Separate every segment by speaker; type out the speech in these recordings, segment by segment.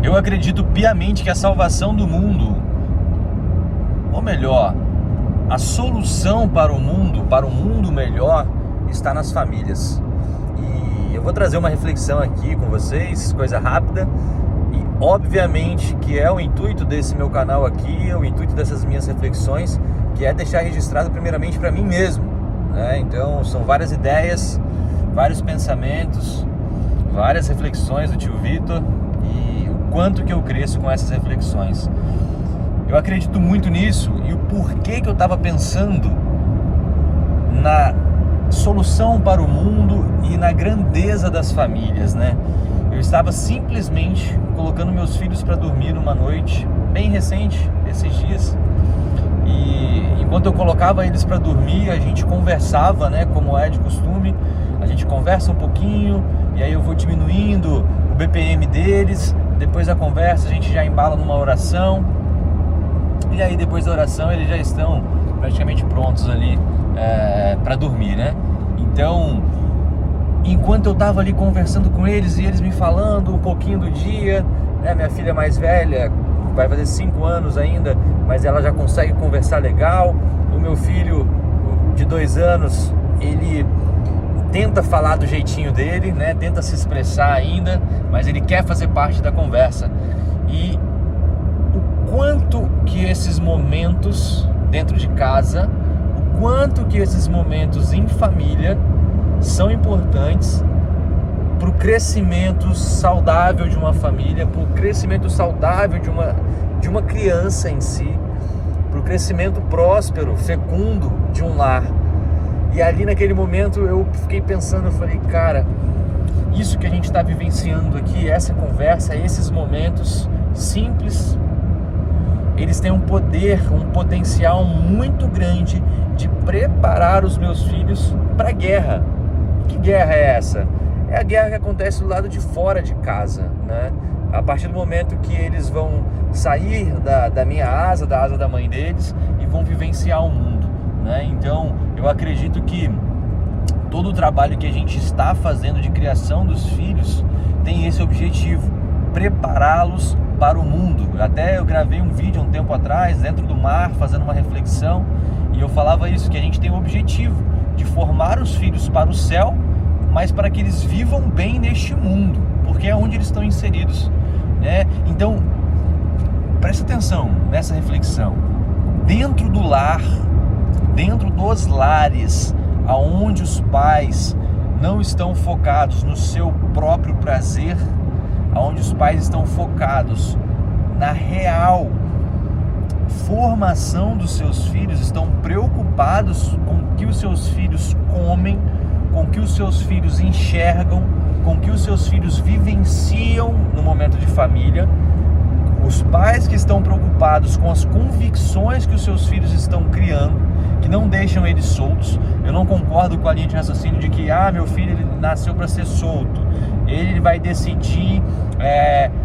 Speaker 1: Eu acredito piamente que a salvação do mundo, ou melhor, a solução para um mundo melhor, está nas famílias. E eu vou trazer uma reflexão aqui com vocês, coisa rápida, e obviamente que é o intuito desse meu canal aqui, é o intuito dessas minhas reflexões, que é deixar registrado primeiramente para mim mesmo, né? Então são várias ideias, vários pensamentos, várias reflexões do tio Vitor, e o quanto que eu cresço com essas reflexões. Eu acredito muito nisso, e o porquê que eu estava pensando na solução para o mundo e na grandeza das famílias, né? Eu estava simplesmente colocando meus filhos para dormir numa noite bem recente, esses dias, e enquanto eu colocava eles para dormir, a gente conversava, né? Como é de costume, a gente conversa um pouquinho, e aí eu vou diminuindo o BPM deles. Depois da conversa a gente já embala numa oração, e aí depois da oração eles já estão praticamente prontos ali para dormir, né? Então, enquanto eu estava ali conversando com eles e eles me falando um pouquinho do dia, né? Minha filha mais velha vai fazer 5 anos ainda, mas ela já consegue conversar legal. O meu filho de 2 anos, ele tenta falar do jeitinho dele, né? Tenta se expressar ainda, mas ele quer fazer parte da conversa. E o quanto que esses momentos dentro de casa, o quanto que esses momentos em família são importantes para o crescimento saudável de uma família, para o crescimento saudável de uma criança em si, para o crescimento próspero, fecundo de um lar. E ali naquele momento eu fiquei pensando, eu falei, cara, isso que a gente está vivenciando aqui, essa conversa, esses momentos simples, eles têm um poder, um potencial muito grande de preparar os meus filhos para a guerra. Que guerra é essa? É a guerra que acontece do lado de fora de casa, né? A partir do momento que eles vão sair da minha asa, da asa da mãe deles, e vão vivenciar o mundo, né? Então, eu acredito que todo o trabalho que a gente está fazendo de criação dos filhos tem esse objetivo, prepará-los para o mundo. Até eu gravei um vídeo um tempo atrás, dentro do mar, fazendo uma reflexão, e eu falava isso, que a gente tem o objetivo de formar os filhos para o céu, mas para que eles vivam bem neste mundo, porque é onde eles estão inseridos, né? Então, presta atenção nessa reflexão. Dentro do lar, dentro dos lares, aonde os pais não estão focados no seu próprio prazer, aonde os pais estão focados na real formação dos seus filhos, estão preocupados com o que os seus filhos comem, com o que os seus filhos enxergam, com o que os seus filhos vivenciam no momento de família. Os pais que estão preocupados com as convicções que os seus filhos estão criando, que não deixam eles soltos. Eu não concordo com a linha de raciocínio de que meu filho ele nasceu para ser solto, ele vai decidir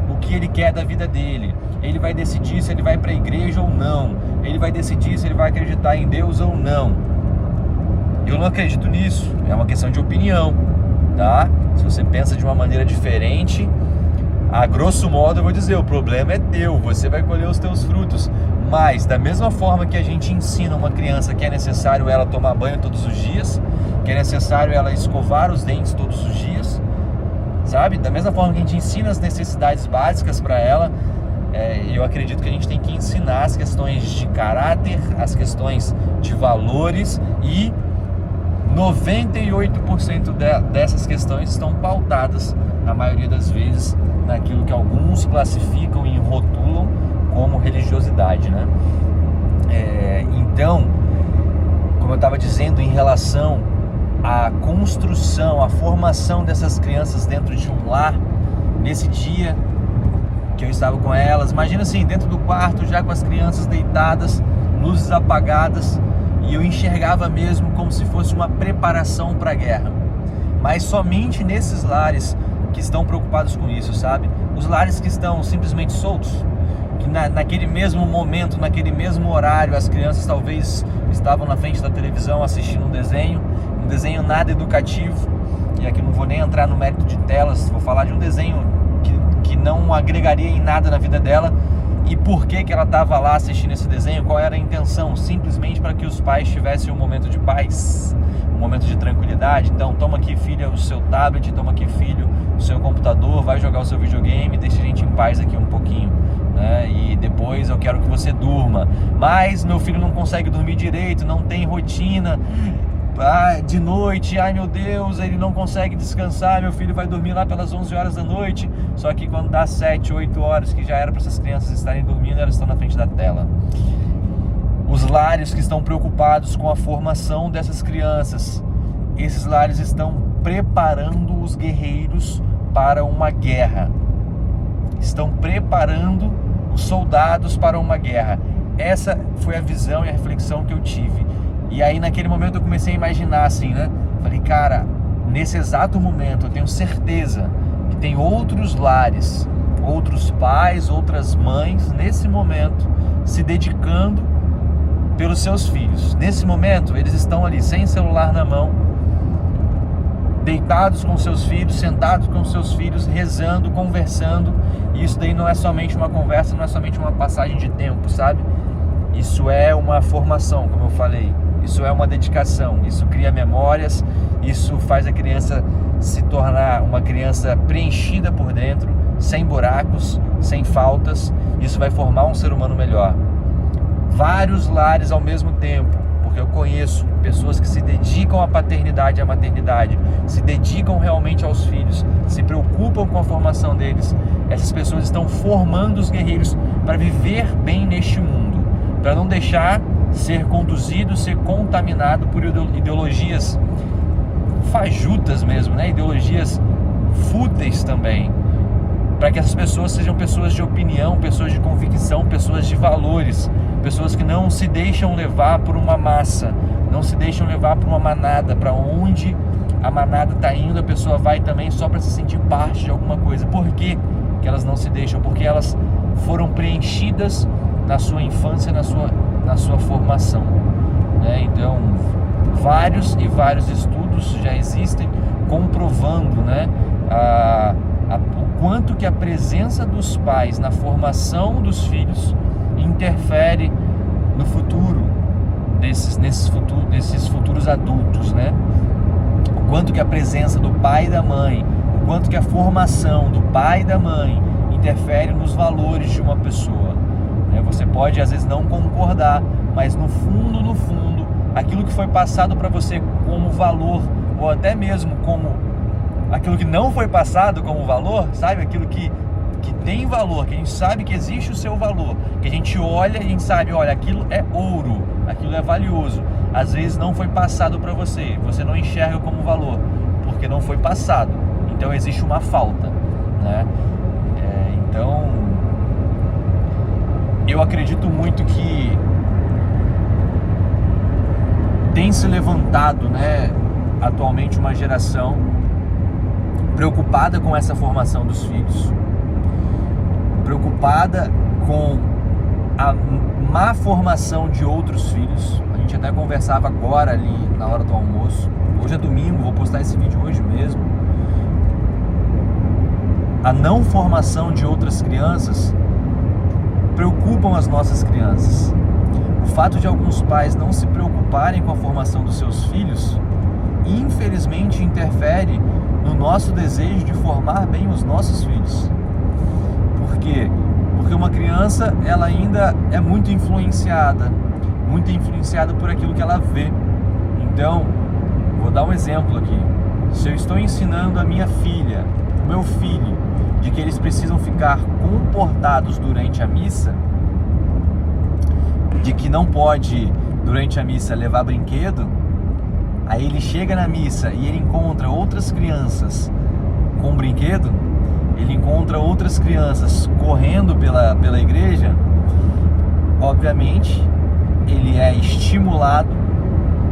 Speaker 1: o que ele quer da vida dele, ele vai decidir se ele vai para a igreja ou não, ele vai decidir se ele vai acreditar em Deus ou não. Eu não acredito nisso, é uma questão de opinião, tá? Se você pensa de uma maneira diferente, a grosso modo eu vou dizer, o problema é teu, você vai colher os teus frutos. Mas da mesma forma que a gente ensina uma criança que é necessário ela tomar banho todos os dias, que é necessário ela escovar os dentes todos os dias, sabe? Da mesma forma que a gente ensina as necessidades básicas para ela, eu acredito que a gente tem que ensinar as questões de caráter, as questões de valores, e 98% dessas questões estão pautadas, na maioria das vezes, naquilo que alguns classificam e rotulam como religiosidade, né? Então, como eu estava dizendo, em relação à construção, à formação dessas crianças dentro de um lar, nesse dia que eu estava com elas, imagina assim, dentro do quarto, já com as crianças deitadas, luzes apagadas, e eu enxergava mesmo como se fosse uma preparação para a guerra. Mas somente nesses lares que estão preocupados com isso, sabe? Os lares que estão simplesmente soltos, que naquele mesmo momento, naquele mesmo horário, as crianças talvez estavam na frente da televisão assistindo um desenho nada educativo, e aqui não vou nem entrar no mérito de telas, vou falar de um desenho que que não agregaria em nada na vida dela. E por que ela estava lá assistindo esse desenho? Qual era a intenção? Simplesmente para que os pais tivessem um momento de paz, um momento de tranquilidade. Então, toma aqui, filha, o seu tablet, toma aqui, filho, o seu computador, vai jogar o seu videogame, deixa a gente em paz aqui um pouquinho, né? E depois eu quero que você durma. Mas meu filho não consegue dormir direito, não tem rotina de noite, ai meu Deus, ele não consegue descansar, meu filho vai dormir lá pelas 11 horas da noite, só que quando dá 7, 8 horas, que já era para essas crianças estarem dormindo, elas estão na frente da tela. Os lares que estão preocupados com a formação dessas crianças, esses lares estão preparando os guerreiros para uma guerra, estão preparando os soldados para uma guerra. Essa foi a visão e a reflexão que eu tive. E aí naquele momento eu comecei a imaginar assim, né? Falei, cara, nesse exato momento eu tenho certeza que tem outros lares, outros pais, outras mães, nesse momento, se dedicando pelos seus filhos. Nesse momento eles estão ali sem celular na mão, deitados com seus filhos, sentados com seus filhos, rezando, conversando. E isso daí não é somente uma conversa, não é somente uma passagem de tempo, sabe? Isso é uma formação, como eu falei. Isso é uma dedicação, isso cria memórias, isso faz a criança se tornar uma criança preenchida por dentro, sem buracos, sem faltas. Isso vai formar um ser humano melhor. Vários lares ao mesmo tempo, porque eu conheço pessoas que se dedicam à paternidade e à maternidade, se dedicam realmente aos filhos, se preocupam com a formação deles. Essas pessoas estão formando os guerreiros para viver bem neste mundo, para não deixar ser conduzido, ser contaminado por ideologias fajutas mesmo, né? Ideologias fúteis também, para que essas pessoas sejam pessoas de opinião, pessoas de convicção, pessoas de valores, pessoas que não se deixam levar por uma massa, não se deixam levar por uma manada. Para onde a manada está indo, a pessoa vai também só para se sentir parte de alguma coisa. Por que que elas não se deixam? Porque elas foram preenchidas na sua infância, na sua formação, né? Então, vários e vários estudos já existem comprovando, né, o quanto que a presença dos pais na formação dos filhos interfere no futuro desses futuros adultos, né? O quanto que a presença do pai e da mãe, o quanto que a formação do pai e da mãe interfere nos valores de uma pessoa. Você pode às vezes não concordar, mas no fundo, aquilo que foi passado para você como valor, ou até mesmo como aquilo que não foi passado como valor, sabe? Aquilo que tem valor, que a gente sabe que existe o seu valor, que a gente olha e a gente sabe, olha, aquilo é ouro, aquilo é valioso. Às vezes não foi passado para você, você não enxerga como valor, porque não foi passado. Então existe uma falta, né? Então, eu acredito muito que tem se levantado, né, atualmente uma geração preocupada com essa formação dos filhos, preocupada com a má formação de outros filhos. A gente até conversava agora ali na hora do almoço. Hoje é domingo, vou postar esse vídeo hoje mesmo. A não formação de outras crianças preocupam as nossas crianças. O fato de alguns pais não se preocuparem com a formação dos seus filhos, infelizmente interfere no nosso desejo de formar bem os nossos filhos. Por quê? Porque uma criança, ela ainda é muito influenciada por aquilo que ela vê. Então, vou dar um exemplo aqui. Se eu estou ensinando a minha filha, o meu filho, de que eles precisam ficar comportados durante a missa, de que não pode, durante a missa, levar brinquedo, aí ele chega na missa e ele encontra outras crianças com brinquedo, ele encontra outras crianças correndo pela igreja, obviamente, ele é estimulado,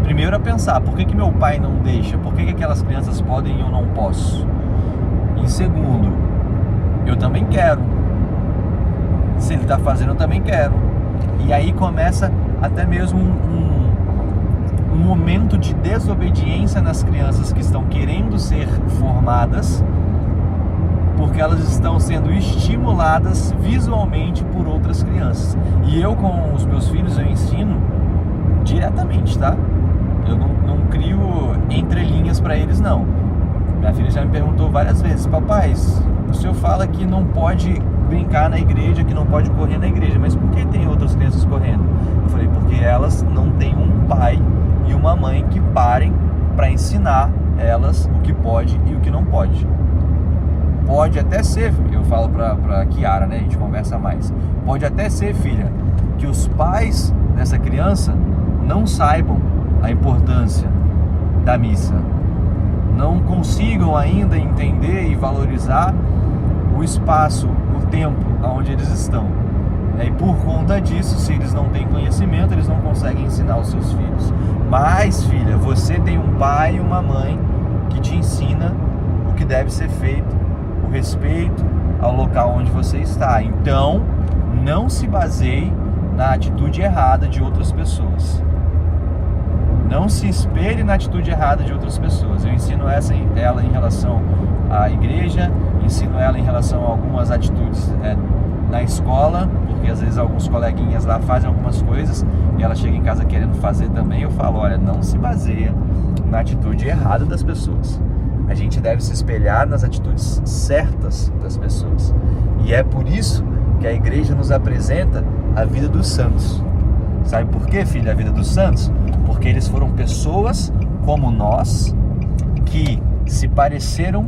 Speaker 1: primeiro a pensar, por que meu pai não deixa? Por que aquelas crianças podem e eu não posso? E segundo, eu também quero. Se ele está fazendo, eu também quero. E aí começa até mesmo um momento de desobediência nas crianças que estão querendo ser formadas, porque elas estão sendo estimuladas visualmente por outras crianças. E eu, com os meus filhos, eu ensino diretamente, tá? Eu não crio entrelinhas para eles, não. Minha filha já me perguntou várias vezes: papai, o senhor fala que não pode brincar na igreja, que não pode correr na igreja, mas por que tem outras crianças correndo? Eu falei: porque elas não têm um pai e uma mãe que parem para ensinar elas o que pode e o que não pode. Pode até ser, eu falo pra Kiara, né? A gente conversa mais. Pode até ser, filha, que os pais dessa criança não saibam a importância da missa, não consigam ainda entender e valorizar o espaço, o tempo onde eles estão. E por conta disso, se eles não têm conhecimento, eles não conseguem ensinar os seus filhos. Mas, filha, você tem um pai e uma mãe que te ensina o que deve ser feito, o respeito ao local onde você está. Então, não se baseie na atitude errada de outras pessoas. Não se espelhe na atitude errada de outras pessoas. Eu ensino ela em relação à igreja, ensino ela em relação a algumas atitudes na escola, porque às vezes alguns coleguinhas lá fazem algumas coisas e ela chega em casa querendo fazer também. Eu falo: olha, não se baseia na atitude errada das pessoas. A gente deve se espelhar nas atitudes certas das pessoas. E é por isso que a igreja nos apresenta a vida dos santos. Sabe por quê, filha, a vida dos santos? Porque eles foram pessoas como nós, que se pareceram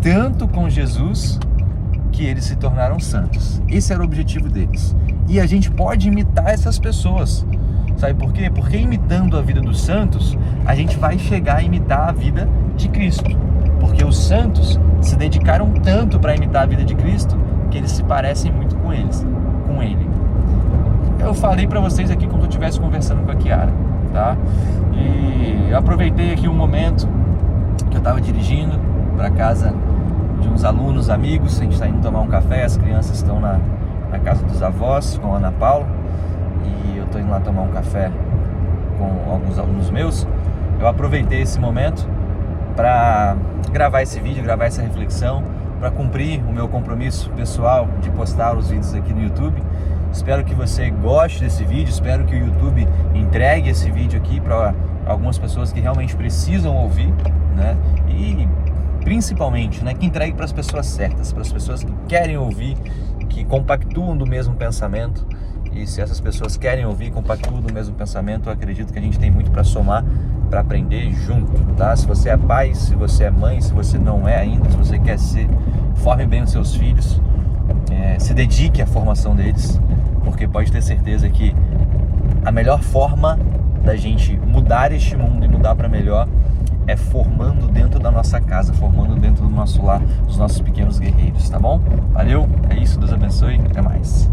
Speaker 1: tanto com Jesus, que eles se tornaram santos. Esse era o objetivo deles. E a gente pode imitar essas pessoas. Sabe por quê? Porque imitando a vida dos santos, a gente vai chegar a imitar a vida de Cristo. Porque os santos se dedicaram tanto para imitar a vida de Cristo, que eles se parecem muito com Ele. Eu falei para vocês aqui como se eu estivesse conversando com a Kiara, tá? E eu aproveitei aqui um momento que eu estava dirigindo para casa de uns alunos, amigos. A gente está indo tomar um café, as crianças estão na casa dos avós com a Ana Paula, e eu estou indo lá tomar um café com alguns alunos meus. Eu aproveitei esse momento para gravar esse vídeo, gravar essa reflexão, para cumprir o meu compromisso pessoal de postar os vídeos aqui no YouTube. Espero que você goste desse vídeo, espero que o YouTube entregue esse vídeo aqui para algumas pessoas que realmente precisam ouvir, né? E principalmente, né, que entregue para as pessoas certas, para as pessoas que querem ouvir, que compactuam do mesmo pensamento. E se essas pessoas querem ouvir, compactuam do mesmo pensamento, eu acredito que a gente tem muito para somar, para aprender junto, tá? Se você é pai, se você é mãe, se você não é ainda, se você quer ser, forme bem os seus filhos, se dedique à formação deles, porque pode ter certeza que a melhor forma da gente mudar este mundo e mudar para melhor é formando dentro da nossa casa, formando dentro do nosso lar os nossos pequenos guerreiros, tá bom? Valeu, é isso, Deus abençoe, até mais.